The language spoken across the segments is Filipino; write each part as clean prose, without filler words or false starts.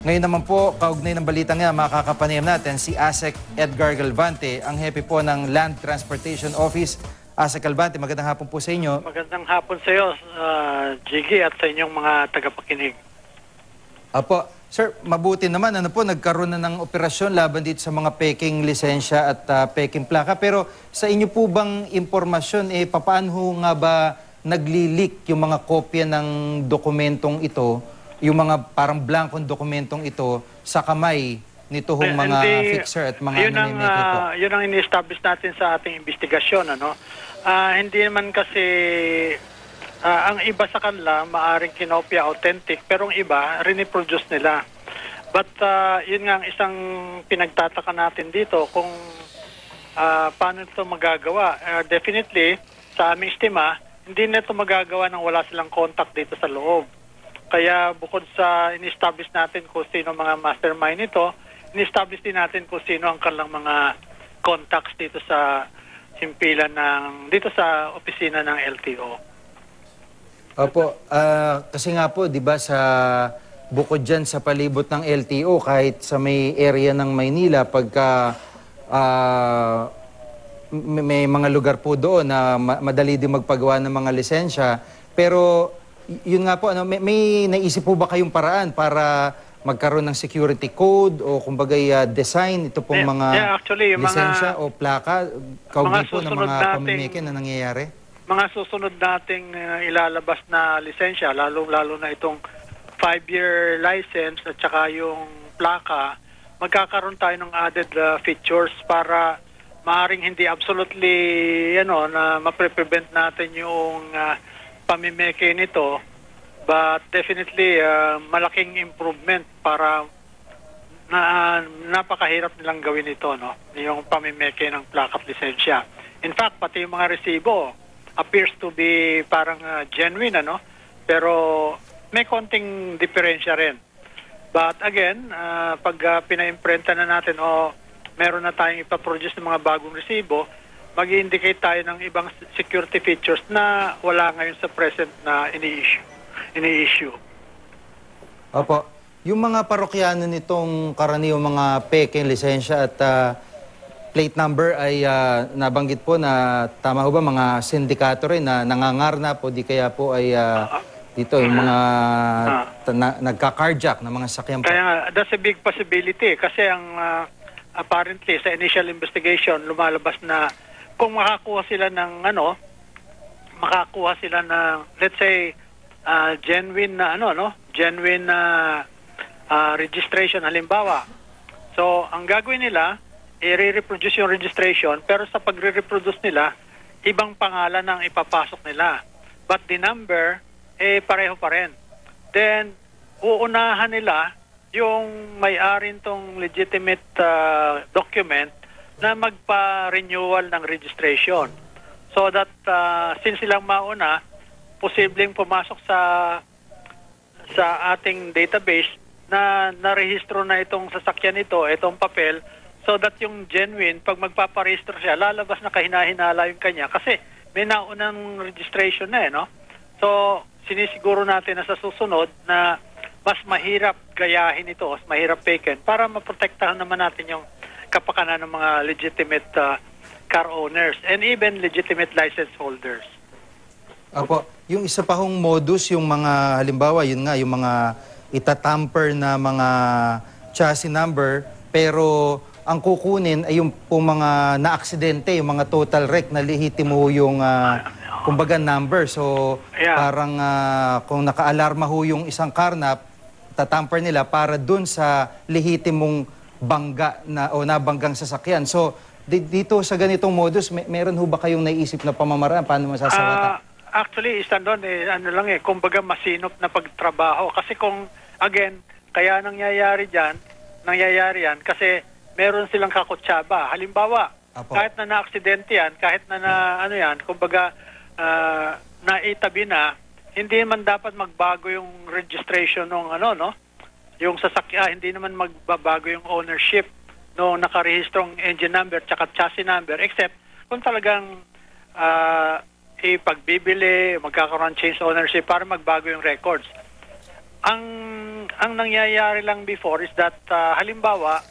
Ngayon naman po, kaugnay ng balitang nga, makakapanayam natin si ASEC Edgar Galvante, ang hepe po ng Land Transportation Office. ASEC Galvante, magandang hapon po sa inyo. Magandang hapon sa iyo, Jiggy, at sa inyong mga tagapakinig. Apo, sir, mabuti naman, nagkaroon na ng operasyon laban dito sa mga peking lisensya at peking plaka. Pero sa inyo po bang impormasyon, paano nga ba nagli-leak yung mga kopya ng dokumentong ito, yung mga parang blankong dokumentong ito sa kamay nito hong mga fixer at mga namimeke po? Yun ang ini-establish natin sa ating investigasyon. Hindi naman kasi ang iba sa kanila maaring kinopya authentic, pero ang iba riniproduce nila. But yun nga ang isang pinagtataka natin dito kung paano ito magagawa. Definitely, sa aming estima, hindi na ito magagawa nang wala silang contact dito sa loob. Kaya bukod sa in-establish natin kung sino mga mastermind nito, in-establish din natin kung sino ang kanilang mga contacts dito sa simpilan dito sa opisina ng LTO. Opo, kasi nga po, di ba, bukod dyan sa palibot ng LTO, kahit sa may area ng Maynila, pagka may mga lugar po doon na madali din magpagawa ng mga lisensya. Pero yun nga po, may naisip po ba kayong paraan para magkaroon ng security code o kumbaga design ito pong mga actually, lisensya o plaka kaugnay po ng mga pamimeke na nangyayari? Mga susunod nating ilalabas na lisensya, lalo na itong 5-year license at saka yung plaka, magkakaroon tayo ng added features para maaaring hindi absolutely na mapre-prevent natin yung pamimeke nito, but definitely malaking improvement para napakahirap nilang gawin ito, yung pamimeke ng plaka at lisensya. In fact, pati yung mga resibo appears to be parang genuine, pero may konting diferensya rin. But again, pag pina-imprenta na natin meron na tayong ipaproduce ng mga bagong resibo, mag-indicate tayo ng ibang security features na wala ngayon sa present na ini-issue. Opo. Yung mga parokyano nitong karaniwang mga peking lisensya at plate number ay nabanggit po na tama ho ba mga sindikato rin na nangangarna po, di kaya po ay dito yung mga nagka-carjack ng mga sakyan po. Kaya that's a big possibility kasi ang apparently sa initial investigation lumalabas na kung makakuha sila ng let's say genuine na genuine na registration halimbawa. So ang gagawin nila, i-reproduce yung registration, pero sa pagre-reproduce nila, ibang pangalan ang ipapasok nila. But the number pareho pa rin. Then uunahan nila yung may-ari nitong legitimate document na magpa-renewal ng registration. So that since silang mauna, posibleng pumasok sa ating database na narehistro na itong sasakyan nito, itong papel, so that yung genuine, pag magpaparehistro siya, lalabas na kahina-hinala yung kanya kasi may naunang registration na So sinisiguro natin na sa susunod na mas mahirap gayahin ito, mas mahirap peken para maprotektahan naman natin yung kapakanan ng mga legitimate car owners and even legitimate license holders. Apo, yung isa pa hong modus, yung mga halimbawa, yun nga, yung mga itatamper na mga chassis number, pero ang kukunin ay yung mga na-aksidente, yung mga total wreck na lihitimo yung kumbaga number. So parang kung naka-alarma ho yung isang karnap, tatamper nila para dun sa lehitimong bangga o nabanggang sasakyan. So dito sa ganitong modus, meron ho ba kayong naisip na pamamaraan paano masasawata? Actually, isa doon kumbaga masinop na pagtrabaho. Kasi kung, again, kaya nangyayari yan kasi meron silang kakutsaba. Halimbawa, kahit na na-aksidente yan, kahit na kumbaga naitabi na, hindi man dapat magbago yung registration ng yung sasakyan, hindi naman magbabago yung ownership no nakarehistrong engine number tsaka chassis number, except kung talagang pagbibili, magkakaroon change ownership para magbago yung records. Ang ang nangyayari lang before is that halimbawa,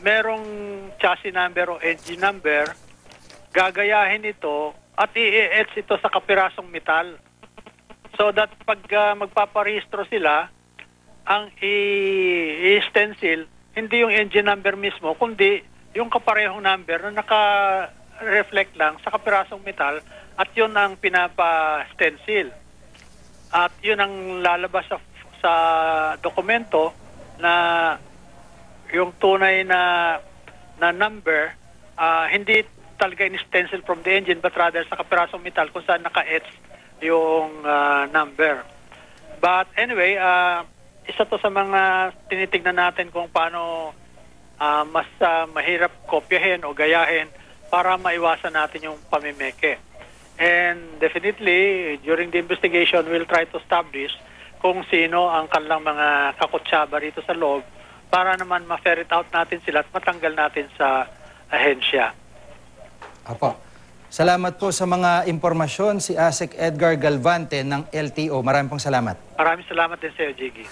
merong chassis number o engine number, gagayahin ito at i-etch ito sa kapirasong metal. So that pag magpaparehistro sila, ang i-stencil, hindi yung engine number mismo, kundi yung kaparehong number na naka-reflect lang sa kapirasong metal at yun ang pinapa-stencil. At yun ang lalabas sa dokumento na yung tunay na number, hindi talaga in-stencil from the engine but rather sa kapirasong metal kung saan naka-etch yung number. But anyway, isa to sa mga tinitignan natin kung paano mas mahirap kopyahin o gayahin para maiwasan natin yung pamimeke. And definitely, during the investigation, we'll try to establish kung sino ang kanilang mga kakutsaba rito sa loob para naman ma-ferret out natin sila at matanggal natin sa ahensya. Apo. Salamat po sa mga impormasyon si ASEC Edgar Galvante ng LTO. Maraming pong salamat. Maraming salamat din sa iyo, Jiggy.